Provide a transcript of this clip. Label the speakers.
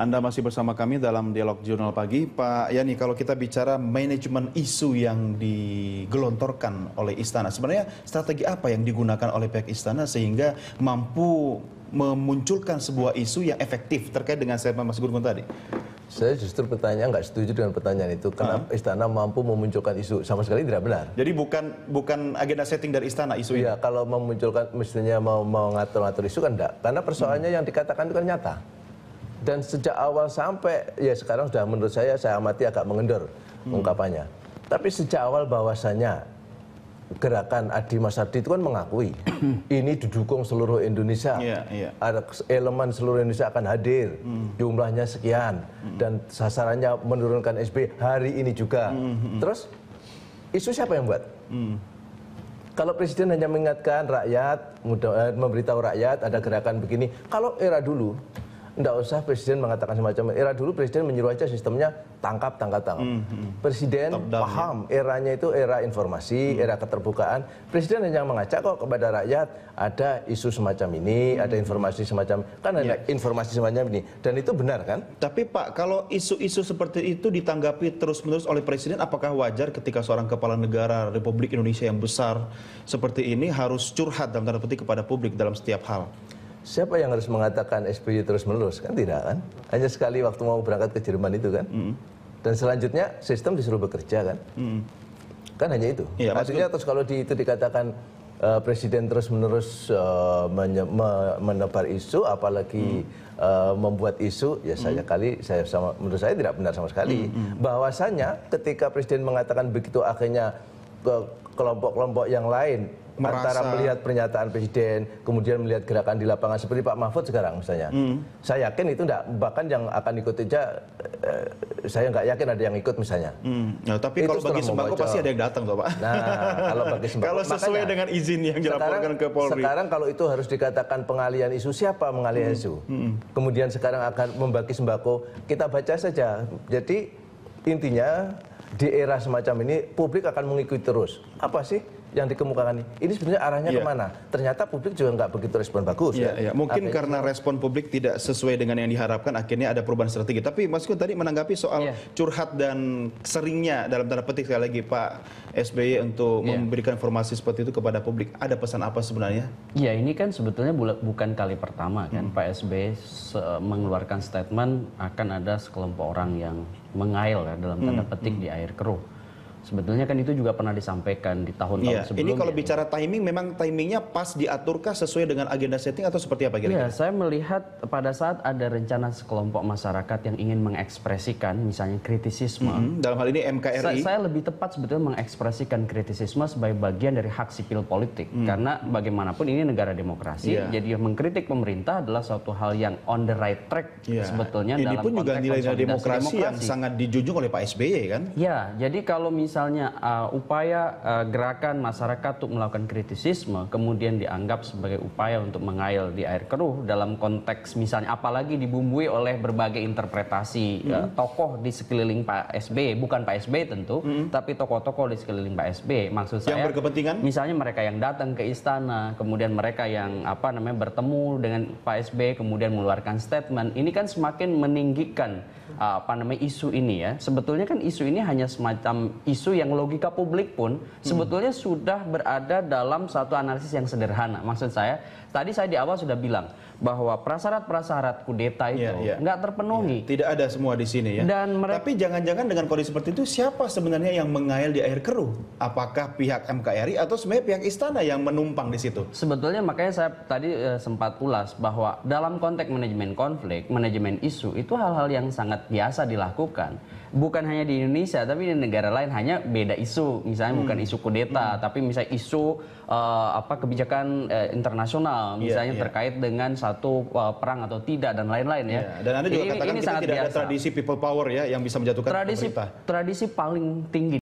Speaker 1: Anda masih bersama kami dalam Dialog Jurnal Pagi. Pak Yani, kalau kita bicara manajemen isu yang digelontorkan oleh Istana, sebenarnya strategi apa yang digunakan oleh pihak Istana sehingga mampu memunculkan sebuah isu yang efektif terkait dengan statement Mas Gun Gun tadi?
Speaker 2: Saya justru nggak setuju dengan pertanyaan itu. Kenapa Istana mampu memunculkan isu? Sama sekali tidak benar.
Speaker 1: Jadi bukan agenda setting dari Istana isu ini?
Speaker 2: Iya, kalau memunculkan, mestinya mau mengatur-ngatur isu kan enggak. Karena persoalannya yang dikatakan itu kan nyata. Dan sejak awal sampai, ya sekarang sudah menurut saya amati agak mengendor ungkapannya. Tapi sejak awal bahwasannya gerakan Adi Masardi itu kan mengakui ini didukung seluruh Indonesia. Ada elemen seluruh Indonesia akan hadir, jumlahnya sekian, dan sasarannya menurunkan SBY hari ini juga. Terus isu siapa yang buat? Kalau Presiden hanya mengingatkan rakyat, memberitahu rakyat ada gerakan begini. Kalau era dulu, enggak usah Presiden mengatakan semacam era dulu Presiden menyuruh aja sistemnya tangkap. Presiden paham eranya itu era informasi, era keterbukaan. Presiden hanya mengajak kok kepada rakyat ada isu semacam ini, ada informasi semacam, kan ada informasi semacam ini. Dan itu benar kan?
Speaker 1: Tapi Pak, kalau isu-isu seperti itu ditanggapi terus-menerus oleh Presiden, apakah wajar ketika seorang kepala negara Republik Indonesia yang besar seperti ini harus curhat dalam tanda petik kepada publik dalam setiap hal?
Speaker 2: Siapa yang harus mengatakan SBY terus-menerus? Kan tidak kan? Hanya sekali waktu mau berangkat ke Jerman itu kan? Dan selanjutnya sistem disuruh bekerja kan? Kan hanya itu.
Speaker 1: Ya,
Speaker 2: artinya terus kalau itu dikatakan Presiden terus-menerus menebar isu, apalagi membuat isu, ya menurut saya tidak benar sama sekali. Bahwasanya ketika Presiden mengatakan begitu, akhirnya ke kelompok-kelompok yang lain antara melihat pernyataan Presiden, kemudian melihat gerakan di lapangan seperti Pak Mahfud sekarang misalnya. Saya yakin itu enggak, bahkan yang akan ikut aja, saya nggak yakin ada yang ikut misalnya.
Speaker 1: Nah, tapi kalau bagi sembako pasti ada yang datang toh Pak.
Speaker 2: Nah, kalau bagi sembako.
Speaker 1: Kalau sesuai dengan izin yang dilaporkan ke Polri.
Speaker 2: Sekarang kalau itu harus dikatakan pengalian isu, siapa mengalihkan isu? Kemudian sekarang akan membagi sembako, kita baca saja. Jadi intinya di era semacam ini publik akan mengikuti terus. Apa sih yang dikemukakan ini? Ini sebenarnya arahnya kemana? Ternyata publik juga nggak begitu respon bagus.
Speaker 1: Mungkin karena respon publik tidak sesuai dengan yang diharapkan, akhirnya ada perubahan strategi. Tapi Mas Gun tadi menanggapi soal curhat dan seringnya dalam tanda petik sekali lagi Pak SBY untuk memberikan informasi seperti itu kepada publik. Ada pesan apa sebenarnya?
Speaker 3: Ya, ini kan sebetulnya bukan kali pertama kan Pak SBY mengeluarkan statement akan ada sekelompok orang yang mengail ya, dalam tanda petik di air keruh. Sebetulnya kan itu juga pernah disampaikan di tahun-tahun sebelumnya.
Speaker 1: Ini kalau bicara timing, memang timingnya pas diaturkah sesuai dengan agenda setting atau seperti apa kira-kira?
Speaker 3: Saya melihat pada saat ada rencana sekelompok masyarakat yang ingin mengekspresikan misalnya kritisisme.
Speaker 1: Dalam hal ini MKRI.
Speaker 3: Saya lebih tepat sebetulnya mengekspresikan kritisisme sebagai bagian dari hak sipil politik. Karena bagaimanapun ini negara demokrasi, jadi mengkritik pemerintah adalah suatu hal yang on the right track sebetulnya.
Speaker 1: Ini
Speaker 3: dalam
Speaker 1: pun juga nilai-nilai demokrasi yang
Speaker 3: demokrasi
Speaker 1: sangat dijunjung oleh Pak SBY kan?
Speaker 3: Ya, jadi kalau misalnya upaya gerakan masyarakat untuk melakukan kritisisme kemudian dianggap sebagai upaya untuk mengail di air keruh dalam konteks misalnya, apalagi dibumbui oleh berbagai interpretasi tokoh di sekeliling Pak SBY, bukan Pak SBY tentu, tapi tokoh-tokoh di sekeliling Pak SBY. Maksud saya
Speaker 1: yang berkepentingan,
Speaker 3: misalnya mereka yang datang ke istana, kemudian mereka yang bertemu dengan Pak SBY kemudian mengeluarkan statement, ini kan semakin meninggikan isu ini ya. Sebetulnya kan isu ini hanya semacam isu yang logika publik pun sebetulnya sudah berada dalam satu analisis yang sederhana. Maksud saya, tadi saya di awal sudah bilang bahwa prasyarat-prasyarat kudeta itu nggak terpenuhi.
Speaker 1: Tidak ada semua di sini ya. Tapi jangan-jangan dengan kondisi seperti itu, siapa sebenarnya yang mengail di air keruh? Apakah pihak MKRI atau sebenarnya pihak istana yang menumpang di situ?
Speaker 3: Sebetulnya makanya saya tadi sempat ulas bahwa dalam konteks manajemen konflik, manajemen isu, itu hal-hal yang sangat biasa dilakukan. Bukan hanya di Indonesia, tapi di negara lain hanya beda isu. Misalnya bukan isu kudeta, tapi misalnya isu kebijakan internasional, misalnya terkait dengan satu perang atau tidak dan lain-lain ya.
Speaker 1: Dan Anda juga katakan kita tidak ada tradisi people power ya yang bisa menjatuhkan pemerintah.
Speaker 3: Tradisi paling tinggi